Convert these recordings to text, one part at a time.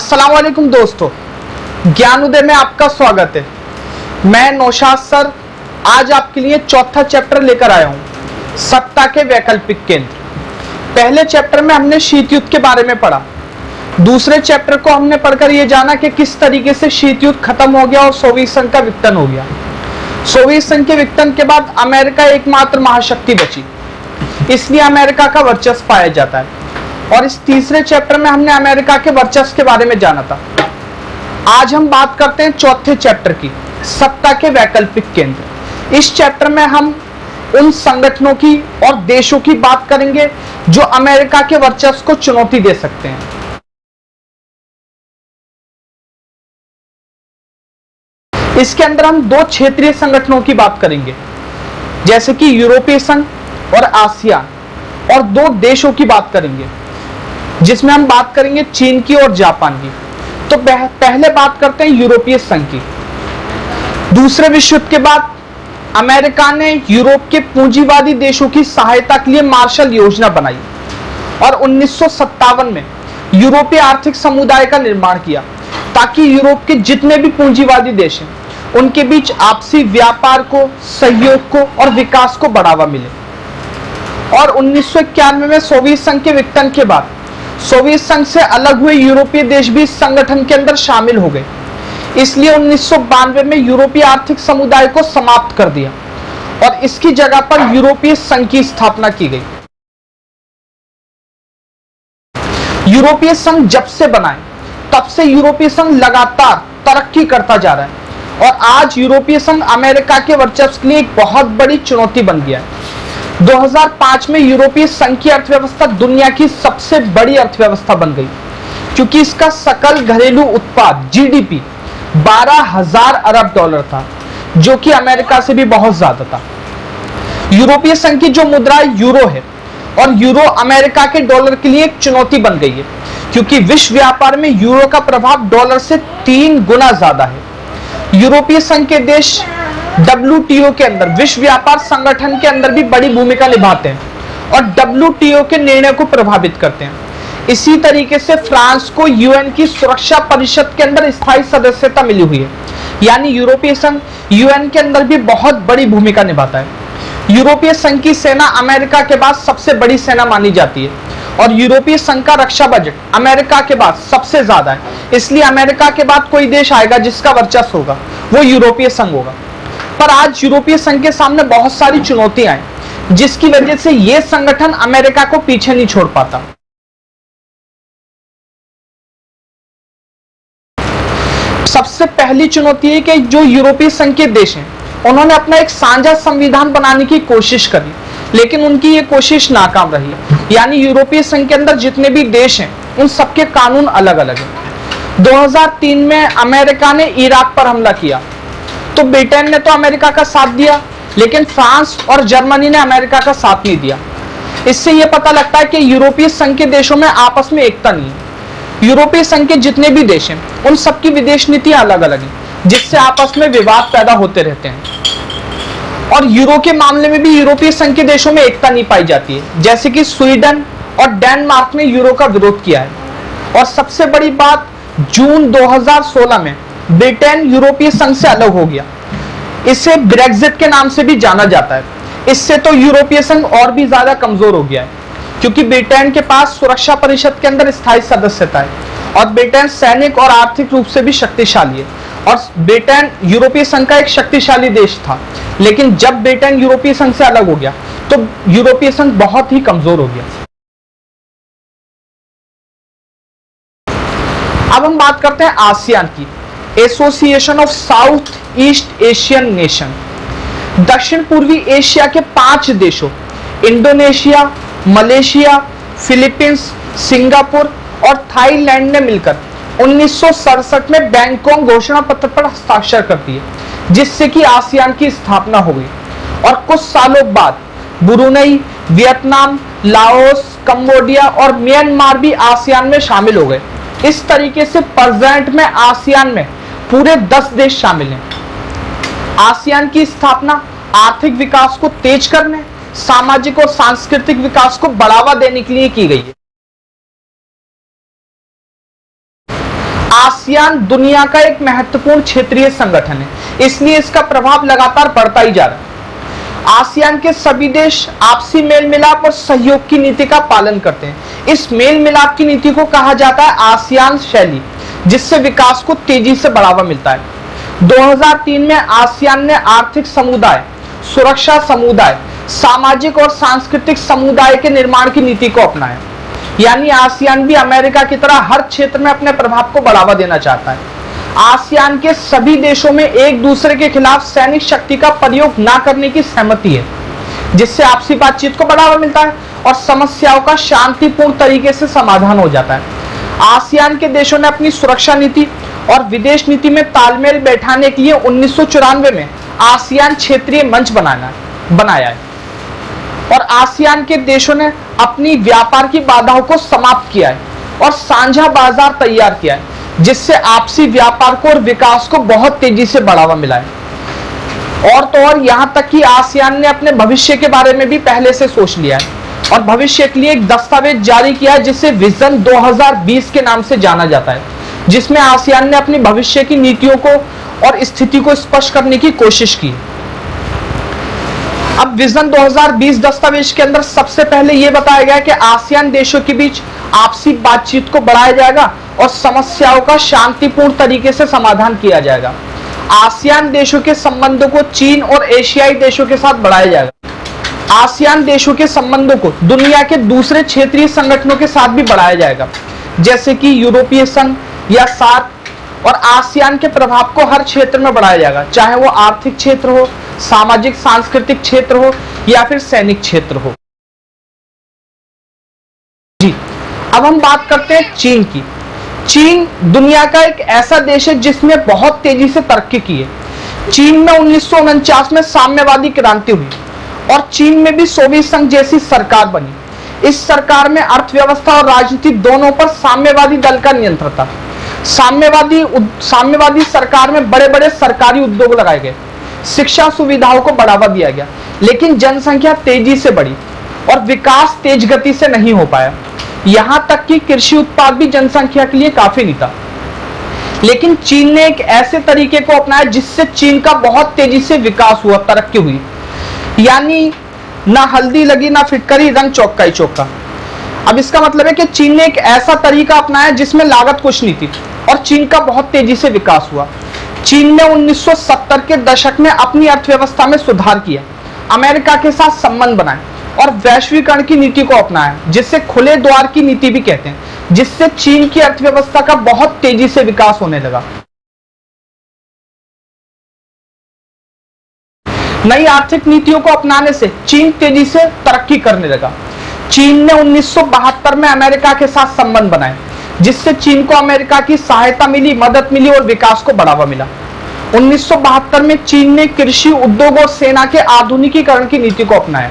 अस्सलाम वालेकुम दोस्तों, ज्ञान उदय में आपका स्वागत है। मैं नौशाद सर आज आपके लिए चौथा चैप्टर लेकर आया हूं, सत्ता के वैकल्पिक केंद्र। पहले चैप्टर में हमने शीत युद्ध के बारे में पढ़ा। दूसरे चैप्टर को हमने पढ़कर यह जाना कि किस तरीके से शीत युद्ध खत्म हो गया और सोवियत संघ का विघटन हो गया। सोवियत संघ के विघटन के बाद अमेरिका एकमात्र महाशक्ति बची, इसलिए अमेरिका का वर्चस्व पाया जाता है। और इस तीसरे चैप्टर में हमने अमेरिका के वर्चस्व के बारे में जाना था। आज हम बात करते हैं चौथे चैप्टर की, सत्ता के वैकल्पिक केंद्र। इस चैप्टर में हम उन संगठनों की और देशों की बात करेंगे जो अमेरिका के वर्चस्व को चुनौती दे सकते हैं। इसके अंदर हम दो क्षेत्रीय संगठनों की बात करेंगे, जैसे कि यूरोपीय संघ और आसियान, और दो देशों की बात करेंगे जिसमें हम बात करेंगे चीन की और जापान की। तो पहले बात करते हैं यूरोपीय संघ की। दूसरे विश्व युद्ध के बाद अमेरिका ने यूरोप के पूंजीवादी देशों की सहायता के लिए मार्शल योजना बनाई और 1957 में यूरोपीय आर्थिक समुदाय का निर्माण किया, ताकि यूरोप के जितने भी पूंजीवादी देश हैं उनके बीच आपसी व्यापार को, सहयोग को और विकास को बढ़ावा मिले। और 1991 में सोवियत संघ के विघटन के बाद सोवियत संघ से अलग हुए यूरोपीय देश भी इस संगठन के अंदर शामिल हो गए। इसलिए 1992 में यूरोपीय आर्थिक समुदाय को समाप्त कर दिया और इसकी जगह पर यूरोपीय संघ की स्थापना की गई। यूरोपीय संघ जब से बना है तब से यूरोपीय संघ लगातार तरक्की करता जा रहा है और आज यूरोपीय संघ अमेरिका के वर्चस्व के लिए एक बहुत बड़ी चुनौती बन गया है। 2005 में यूरोपीय संघ की अर्थव्यवस्था दुनिया की सबसे बड़ी अर्थव्यवस्था बन गई, क्योंकि इसका सकल घरेलू उत्पाद जीडीपी 12,000 अरब डॉलर था, जो कि अमेरिका से भी बहुत ज्यादा था। यूरोपीय संघ की जो मुद्रा यूरो है, और यूरो अमेरिका के डॉलर के लिए एक चुनौती बन गई है, क्योंकि विश्व व्यापार में यूरो का प्रभाव डॉलर से 3 गुना ज्यादा है। यूरोपीय संघ के देश WTO के अंदर, विश्व व्यापार संगठन के अंदर भी बड़ी भूमिका निभाते हैं और WTO के निर्णय को प्रभावित करते हैं। इसी तरीके से फ्रांस को यूएन की सुरक्षा परिषद के अंदर स्थायी सदस्यता मिली हुई है, यानी यूरोपीय संघ यूएन के अंदर भी बहुत बड़ी भूमिका निभाता है। यूरोपीय संघ की सेना अमेरिका के बाद सबसे बड़ी सेना मानी जाती है और यूरोपीय संघ का रक्षा बजट अमेरिका के बाद सबसे ज्यादा है। इसलिए अमेरिका के बाद कोई देश आएगा जिसका वर्चस्व होगा वो यूरोपीय संघ होगा। पर आज यूरोपीय संघ के सामने बहुत सारी चुनौतियां हैं, जिसकी वजह से यह संगठन अमेरिका को पीछे नहीं छोड़ पाता। सबसे पहली चुनौती है कि जो यूरोपीय संघ के देश हैं उन्होंने अपना एक साझा संविधान बनाने की कोशिश करी, लेकिन उनकी ये कोशिश नाकाम रही। यानी यूरोपीय संघ के अंदर जितने भी देश हैं उन सबके कानून अलग अलग हैं। 2003 में अमेरिका ने इराक पर हमला किया तो ब्रिटेन ने तो अमेरिका का साथ दिया, लेकिन फ्रांस और जर्मनी ने अमेरिका का साथ नहीं दिया। इससे यह पता लगता है कि यूरोपीय संघ के देशों में आपस में एकता नहीं है। यूरोपीय संघ के जितने भी देश हैं उन सबकी विदेश नीतियां अलग अलग हैं, जिससे आपस में विवाद पैदा होते रहते हैं। और यूरो के मामले में भी यूरोपीय संघ के देशों में एकता नहीं पाई जाती है, जैसे कि स्वीडन और डेनमार्क ने यूरो का विरोध किया है। और सबसे बड़ी बात, जून 2016 में ब्रिटेन यूरोपीय संघ से अलग हो गया। इसे ब्रेक्जिट के नाम से भी जाना जाता है। इससे तो यूरोपीय संघ और भी ज्यादा कमजोर हो गया है, क्योंकि ब्रिटेन के पास सुरक्षा परिषद के अंदर स्थायी सदस्यता है और ब्रिटेन सैनिक और आर्थिक रूप से भी शक्तिशाली है। और ब्रिटेन यूरोपीय संघ का एक शक्तिशाली देश था, लेकिन जब ब्रिटेन यूरोपीय संघ से अलग हो गया तो यूरोपीय संघ बहुत ही कमजोर हो गया। अब हम बात करते हैं आसियान की, association of south east Asian nation. दक्षिण पूर्वी एशिया के 5 देशों इंडोनेशिया, मलेशिया, फिलीपींस, सिंगापुर और थाईलैंड ने मिलकर 1967 में बैंकॉक घोषणा पत्र पर हस्ताक्षर कर दिए, जिससे कि आसियान की स्थापना हो गई। और कुछ सालों बाद ब्रुनेई, वियतनाम, लाओस, कंबोडिया और म्यांमार भी आसियान में शामिल हो गए। इस तरीके से प्रेजेंट में आसियान में पूरे 10 देश शामिल हैं। आसियान की स्थापना आर्थिक विकास को तेज करने, सामाजिक और सांस्कृतिक विकास को बढ़ावा देने के लिए की गई है। आसियान दुनिया का एक महत्वपूर्ण क्षेत्रीय संगठन है, इसलिए इसका प्रभाव लगातार बढ़ता ही जा रहा है। आसियान के सभी देश आपसी मेल मिलाप और सहयोग की नीति का पालन करते हैं। इस मेल मिलाप की नीति को कहा जाता है आसियान शैली, जिससे विकास को तेजी से बढ़ावा मिलता है। 2003 में आसियान ने आर्थिक समुदाय, सुरक्षा समुदाय, सामाजिक और सांस्कृतिक समुदाय के निर्माण की नीति को अपनाया। यानी आसियान भी अमेरिका की तरह हर क्षेत्र में अपने प्रभाव को बढ़ावा देना चाहता है। आसियान के सभी देशों में एक दूसरे के खिलाफ सैनिक शक्ति का प्रयोग न करने की सहमति है, जिससे आपसी बातचीत को बढ़ावा मिलता है और समस्याओं का शांतिपूर्ण तरीके से समाधान हो जाता है। आसियान के देशों ने अपनी सुरक्षा नीति और विदेश नीति में तालमेल बैठाने के लिए 1994 में आसियान क्षेत्रीय मंच बनाया है और आसियान के देशों ने अपनी व्यापार की बाधाओं को समाप्त किया है और साझा बाजार तैयार किया है, जिससे आपसी व्यापार को और विकास को बहुत तेजी से बढ़ावा मिला है। और तो और यहां तक कि आसियान ने अपने भविष्य के बारे में भी पहले से सोच लिया है और भविष्य के लिए एक दस्तावेज जारी किया है, जिसे विजन 2020 के नाम से जाना जाता है, जिसमें आसियान ने अपनी भविष्य की नीतियों को और स्थिति को स्पष्ट करने की कोशिश की। अब विजन 2020 दस्तावेज के अंदर सबसे पहले यह बताया गया कि आसियान देशों के बीच आपसी बातचीत को बढ़ाया जाएगा और समस्याओं का शांतिपूर्ण तरीके से समाधान किया जाएगा। आसियान देशों के संबंधों को चीन और एशियाई देशों के साथ बढ़ाया जाएगा। आसियान देशों के संबंधों को दुनिया के दूसरे क्षेत्रीय संगठनों के साथ भी बढ़ाया जाएगा, जैसे कि यूरोपीय संघ या सार्क, और आसियान के प्रभाव को हर क्षेत्र में बढ़ाया जाएगा, चाहे वो आर्थिक क्षेत्र हो, सामाजिक सांस्कृतिक क्षेत्र हो या फिर सैनिक क्षेत्र हो। जी, अब हम बात करते हैं चीन की। चीन दुनिया का एक ऐसा देश है जिसने बहुत तेजी से तरक्की की है। चीन में 1949 में साम्यवादी क्रांति हुई और चीन में भी सोवियत संघ जैसी सरकार बनी। इस सरकार में अर्थव्यवस्था और राजनीति दोनों पर साम्यवादी दल का नियंत्रण था। साम्यवादी सरकार में बड़े बड़े सरकारी उद्योग लगाए गए, शिक्षा सुविधाओं को बढ़ावा दिया गया, लेकिन जनसंख्या तेजी से बढ़ी और विकास तेज गति से नहीं हो पाया। यहां तक कि कृषि उत्पाद भी जनसंख्या के लिए काफी नहीं था। लेकिन चीन ने एक ऐसे तरीके को अपनाया जिससे चीन का बहुत तेजी से विकास हुआ, तरक्की हुई। यानी ना हल्दी लगी ना फिटकरी, रंग चौका ही चौका। अब इसका मतलब है कि चीन ने एक ऐसा तरीका अपनाया जिसमें लागत कुछ नहीं थी और चीन का बहुत तेजी से विकास हुआ। चीन ने 1970 के दशक में अपनी अर्थव्यवस्था में सुधार किया, अमेरिका के साथ संबंध बनाए और वैश्वीकरण की नीति को अपनाया, जिसे खुले द्वार की नीति भी कहते हैं, जिससे चीन की अर्थव्यवस्था का बहुत तेजी से विकास होने लगा। नई आर्थिक नीतियों को अपनाने से चीन तेजी से तरक्की करने लगा। चीन ने 1972 में अमेरिका के साथ संबंध बनाए, जिससे चीन को अमेरिका की सहायता मिली, मदद मिली और विकास को बढ़ावा मिला। 1972 में चीन ने कृषि, उद्योग और सेना के आधुनिकीकरण की नीति को अपनाया।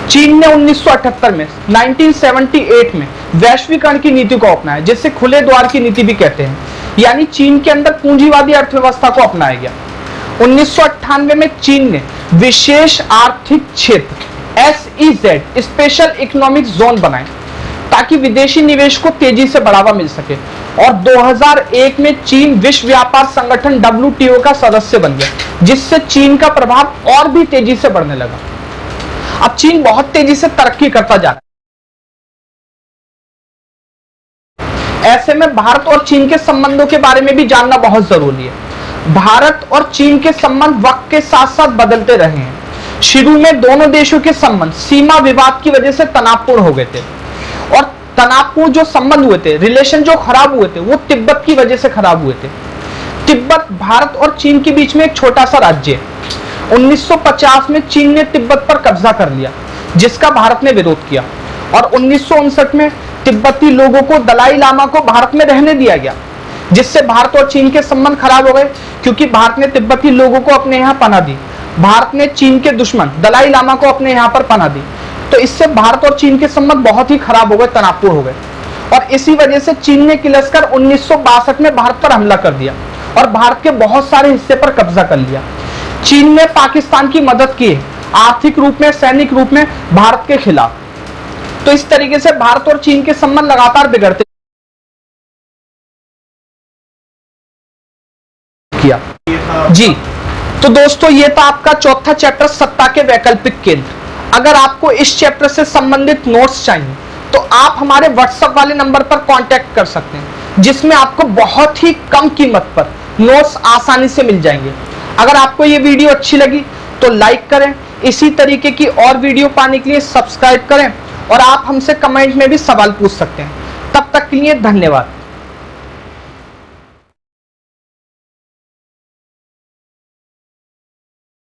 चीन ने 1978 में 1978 में वैश्वीकरण की नीति को अपनाया, जिसे खुले द्वार की नीति भी कहते हैं। यानी चीन के अंदर पूंजीवादी अर्थव्यवस्था को अपनाया गया। 1998 में चीन ने विशेष आर्थिक क्षेत्र SEZ स्पेशल इकोनॉमिक जोन बनाए ताकि विदेशी निवेश को तेजी से बढ़ावा मिल सके। और 2001 में चीन विश्व व्यापार संगठन WTO का सदस्य बन गया, जिससे चीन का प्रभाव और भी तेजी से बढ़ने लगा। अब चीन बहुत तेजी से तरक्की करता जा रहा है। ऐसे में भारत और चीन के संबंधों के बारे में भी जानना बहुत जरूरी है। भारत और चीन के संबंध वक्त के साथ साथ बदलते रहे हैं। शुरू में दोनों देशों के संबंध सीमा विवाद की वजह से तनावपूर्ण हो गए थे और तनावपूर्ण जो संबंध हुए थे, रिलेशन जो खराब हुए थे, वो तिब्बत की वजह से खराब हुए थे। तिब्बत भारत और चीन के बीच में एक छोटा सा राज्य है। 1950 में चीन ने तिब्बत पर कब्जा कर लिया, जिसका भारत ने विरोध किया और 1959 में तिब्बती लोगों को, दलाई लामा को भारत में रहने दिया गया, जिससे भारत और चीन के संबंध खराब हो गए, क्योंकि भारत ने तिब्बती लोगों को अपने यहाँ पनाह दी। भारत ने चीन के दुश्मन दलाई लामा को अपने यहाँ पर पनाह दी, तो इससे भारत और चीन के संबंध बहुत ही खराब हो गए, तनावपूर्ण हो गए। और इसी वजह से चीन ने किलस्कर 1962 में भारत पर हमला कर दिया और भारत के बहुत सारे हिस्से पर कब्जा कर लिया। चीन ने पाकिस्तान की मदद की आर्थिक रूप में, सैनिक रूप में भारत के खिलाफ। तो इस तरीके से भारत और चीन के संबंध लगातार बिगड़ते किया। जी, तो दोस्तों ये था आपका चौथा चैप्टर, सत्ता के वैकल्पिक केंद्र। अगर आपको इस चैप्टर से संबंधित नोट्स चाहिए तो आप हमारे व्हाट्सएप वाले नंबर पर कांटेक्ट कर सकते हैं, जिसमें आपको बहुत ही कम कीमत पर नोट्स आसानी से मिल जाएंगे। अगर आपको ये वीडियो अच्छी लगी तो लाइक करें, इसी तरीके की और वीडियो पाने के लिए सब्सक्राइब करें, और आप हमसे कमेंट में भी सवाल पूछ सकते हैं। तब तक के लिए धन्यवाद।